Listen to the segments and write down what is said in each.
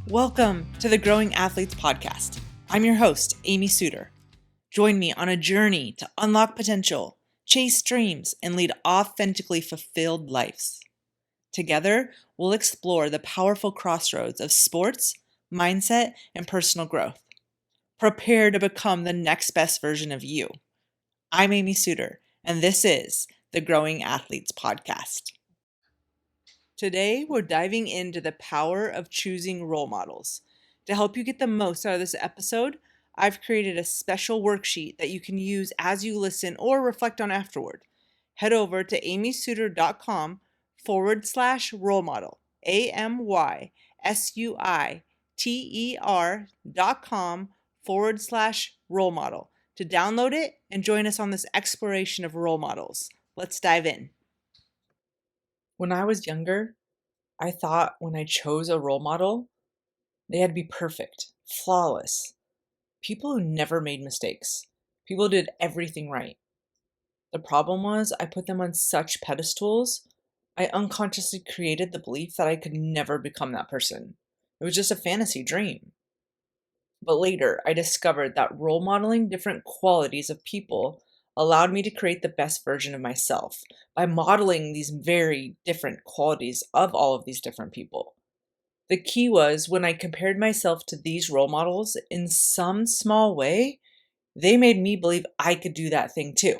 Welcome to the Growing Athletes Podcast. I'm your host, Amy Suter. Join me on a journey to unlock potential, chase dreams, and lead authentically fulfilled lives. Together, we'll explore the powerful crossroads of sports, mindset, and personal growth. Prepare to become the next best version of you. I'm Amy Suter, and this is the Growing Athletes Podcast. Today, we're diving into the power of choosing role models. To help you get the most out of this episode, I've created a special worksheet that you can use as you listen or reflect on afterward. Head over to amysuiter.com/role model, AMYSUITER.com/role model to download it and join us on this exploration of role models. Let's dive in. When I was younger, I thought when I chose a role model, they had to be perfect, flawless, people who never made mistakes, people who did everything right. The problem was I put them on such pedestals, I unconsciously created the belief that I could never become that person. It was just a fantasy dream. But later, I discovered that role modeling different qualities of people allowed me to create the best version of myself by modeling these very different qualities of all of these different people. The key was when I compared myself to these role models in some small way, they made me believe I could do that thing too.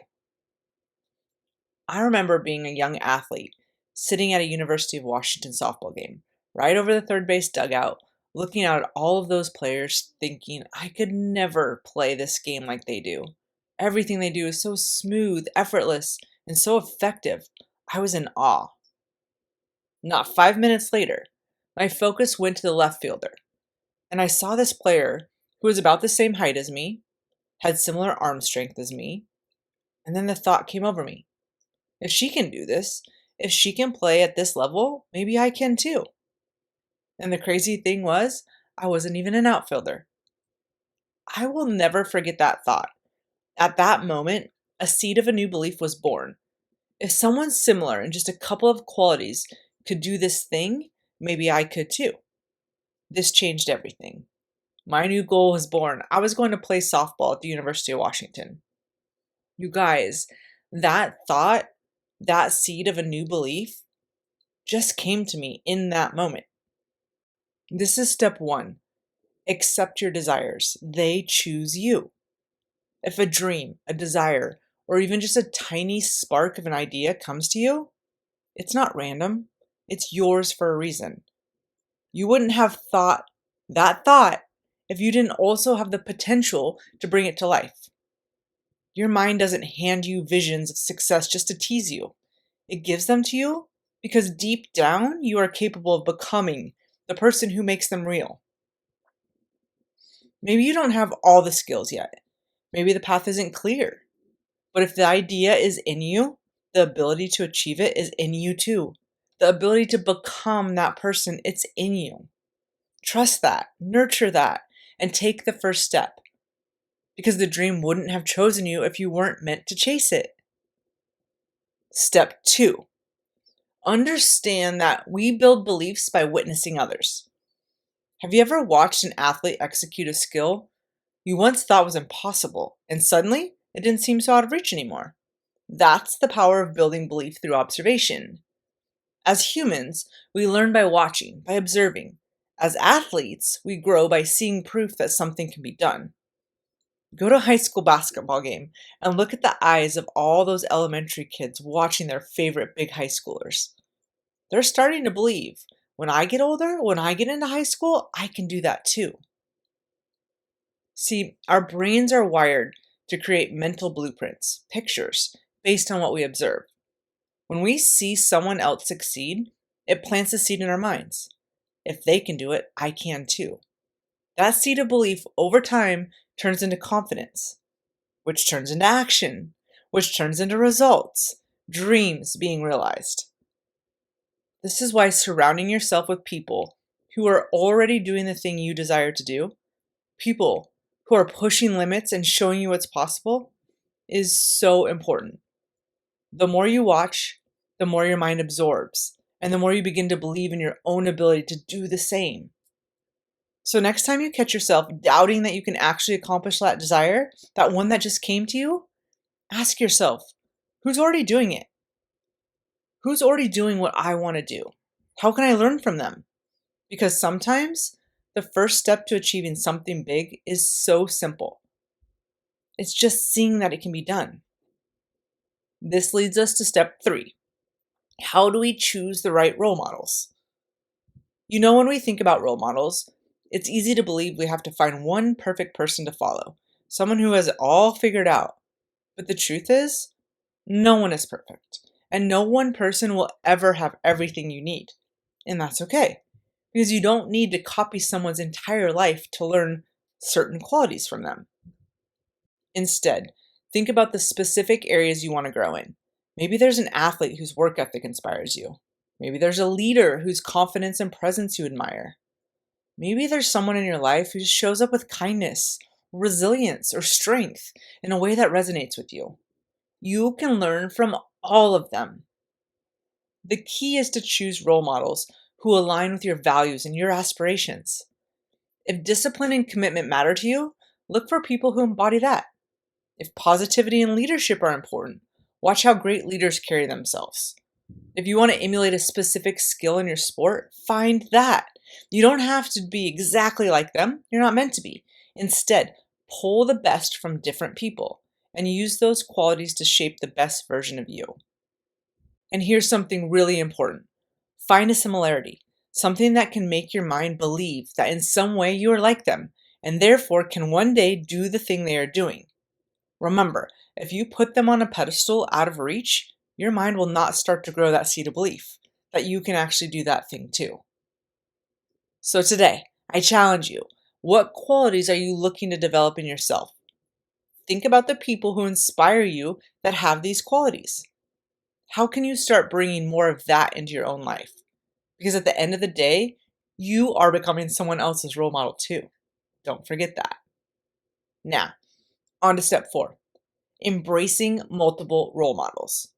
I remember being a young athlete, sitting at a University of Washington softball game, right over the third base dugout, looking out at all of those players, thinking I could never play this game like they do. Everything they do is so smooth, effortless, and so effective. I was in awe. Not 5 minutes later, my focus went to the left fielder, and I saw this player who was about the same height as me, had similar arm strength as me, and then the thought came over me. If she can do this, if she can play at this level, maybe I can too. And the crazy thing was, I wasn't even an outfielder. I will never forget that thought. At that moment, a seed of a new belief was born. If someone similar in just a couple of qualities could do this thing, maybe I could too. This changed everything. My new goal was born. I was going to play softball at the University of Washington. You guys, that thought, that seed of a new belief, just came to me in that moment. This is step 1. Accept your desires. They choose you. If a dream, a desire, or even just a tiny spark of an idea comes to you, it's not random. It's yours for a reason. You wouldn't have thought that thought if you didn't also have the potential to bring it to life. Your mind doesn't hand you visions of success just to tease you. It gives them to you because deep down you are capable of becoming the person who makes them real. Maybe you don't have all the skills yet. Maybe the path isn't clear. But if the idea is in you, the ability to achieve it is in you too. The ability to become that person, it's in you. Trust that, nurture that, and take the first step. Because the dream wouldn't have chosen you if you weren't meant to chase it. Step 2. Understand that we build beliefs by witnessing others. Have you ever watched an athlete execute a skill you once thought was impossible, and suddenly it didn't seem so out of reach anymore? That's the power of building belief through observation. As humans, we learn by watching, by observing. As athletes, we grow by seeing proof that something can be done. Go to a high school basketball game and look at the eyes of all those elementary kids watching their favorite big high schoolers. They're starting to believe, when I get older, when I get into high school, I can do that too. See, our brains are wired to create mental blueprints, pictures, based on what we observe. When we see someone else succeed, it plants a seed in our minds. If they can do it, I can too. That seed of belief over time turns into confidence, which turns into action, which turns into results, dreams being realized. This is why surrounding yourself with people who are already doing the thing you desire to do, people who are pushing limits and showing you what's possible, is so important. The more you watch, the more your mind absorbs, and the more you begin to believe in your own ability to do the same. So next time you catch yourself doubting that you can actually accomplish that desire, that one that just came to you, ask yourself, who's already doing it? Who's already doing what I want to do? How can I learn from them? Because sometimes the first step to achieving something big is so simple. It's just seeing that it can be done. This leads us to step 3. How do we choose the right role models? When we think about role models, it's easy to believe we have to find one perfect person to follow, someone who has it all figured out. But the truth is, no one is perfect, and no one person will ever have everything you need. And that's okay, because you don't need to copy someone's entire life to learn certain qualities from them. Instead, think about the specific areas you want to grow in. Maybe there's an athlete whose work ethic inspires you. Maybe there's a leader whose confidence and presence you admire. Maybe there's someone in your life who just shows up with kindness, resilience, or strength in a way that resonates with you. You can learn from all of them. The key is to choose role models who align with your values and your aspirations. If discipline and commitment matter to you, look for people who embody that. If positivity and leadership are important, watch how great leaders carry themselves. If you want to emulate a specific skill in your sport, find that. You don't have to be exactly like them. You're not meant to be. Instead, pull the best from different people and use those qualities to shape the best version of you. And here's something really important. Find a similarity, something that can make your mind believe that in some way you are like them, and therefore can one day do the thing they are doing. Remember, if you put them on a pedestal out of reach, your mind will not start to grow that seed of belief that you can actually do that thing too. So today, I challenge you. What qualities are you looking to develop in yourself? Think about the people who inspire you that have these qualities. How can you start bringing more of that into your own life? Because at the end of the day, you are becoming someone else's role model too. Don't forget that. Now, on to step 4. Embracing multiple role models.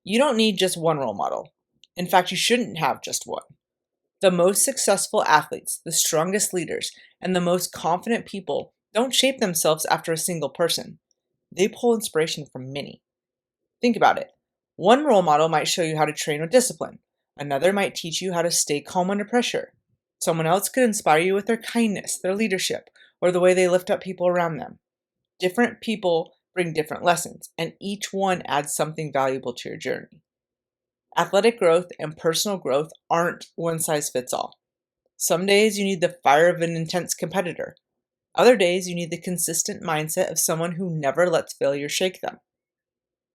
You don't need just one role model. In fact, you shouldn't have just one. The most successful athletes, the strongest leaders, and the most confident people don't shape themselves after a single person. They pull inspiration from many. Think about it. One role model might show you how to train with discipline. Another might teach you how to stay calm under pressure. Someone else could inspire you with their kindness, their leadership, or the way they lift up people around them. Different people bring different lessons, and each one adds something valuable to your journey. Athletic growth and personal growth aren't one size fits all. Some days you need the fire of an intense competitor. Other days you need the consistent mindset of someone who never lets failure shake them.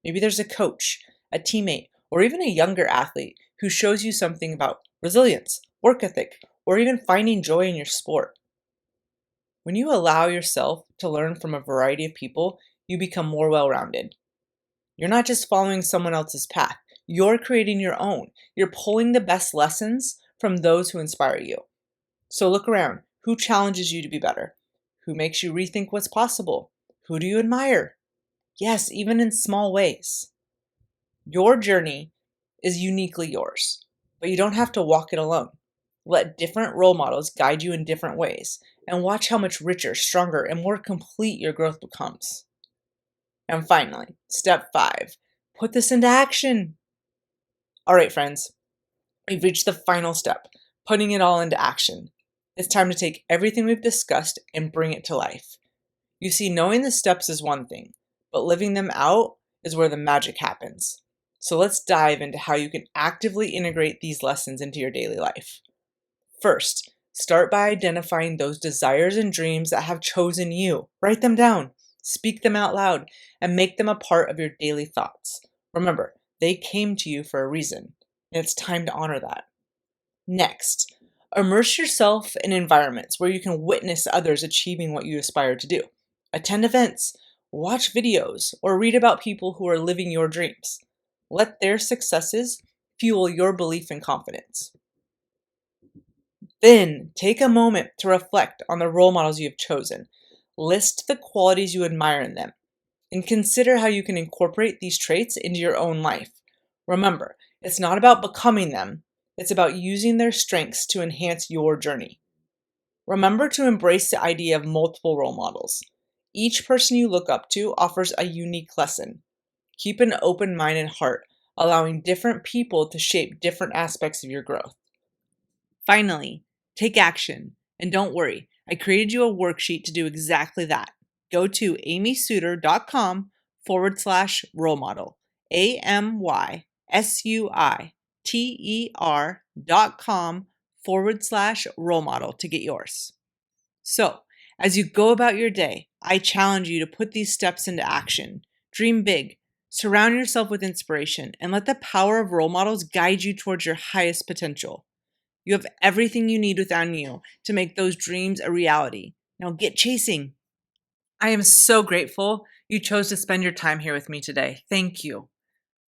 Maybe there's a coach, a teammate, or even a younger athlete who shows you something about resilience, work ethic, or even finding joy in your sport. When you allow yourself to learn from a variety of people, you become more well-rounded. You're not just following someone else's path. You're creating your own. You're pulling the best lessons from those who inspire you. So look around. Who challenges you to be better? Who makes you rethink what's possible? Who do you admire? Yes, even in small ways. Your journey is uniquely yours, but you don't have to walk it alone. Let different role models guide you in different ways, and watch how much richer, stronger, and more complete your growth becomes. And finally, step 5, put this into action. All right, friends, we've reached the final step, putting it all into action. It's time to take everything we've discussed and bring it to life. You see, knowing the steps is one thing, but living them out is where the magic happens. So let's dive into how you can actively integrate these lessons into your daily life. First, start by identifying those desires and dreams that have chosen you. Write them down, speak them out loud, and make them a part of your daily thoughts. Remember, they came to you for a reason, and it's time to honor that. Next, immerse yourself in environments where you can witness others achieving what you aspire to do. Attend events, watch videos, or read about people who are living your dreams. Let their successes fuel your belief and confidence. Then, take a moment to reflect on the role models you have chosen. List the qualities you admire in them, and consider how you can incorporate these traits into your own life. Remember, it's not about becoming them, it's about using their strengths to enhance your journey. Remember to embrace the idea of multiple role models. Each person you look up to offers a unique lesson. Keep an open mind and heart, allowing different people to shape different aspects of your growth. Finally, take action. And don't worry, I created you a worksheet to do exactly that. Go to amysuiter.com/role model. AMYSUITER.com/role model to get yours. So, as you go about your day, I challenge you to put these steps into action. Dream big, surround yourself with inspiration, and let the power of role models guide you towards your highest potential. You have everything you need within you to make those dreams a reality. Now get chasing. I am so grateful you chose to spend your time here with me today. Thank you.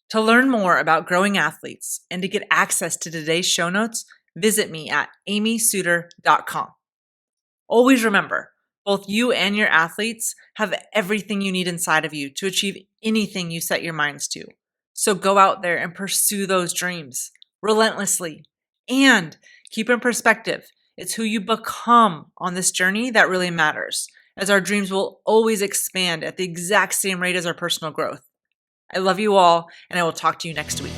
To learn more about growing athletes and to get access to today's show notes, visit me at amysuiter.com. Always remember, both you and your athletes have everything you need inside of you to achieve anything you set your minds to. So go out there and pursue those dreams relentlessly. And keep in perspective, it's who you become on this journey that really matters, as our dreams will always expand at the exact same rate as our personal growth. I love you all, and I will talk to you next week.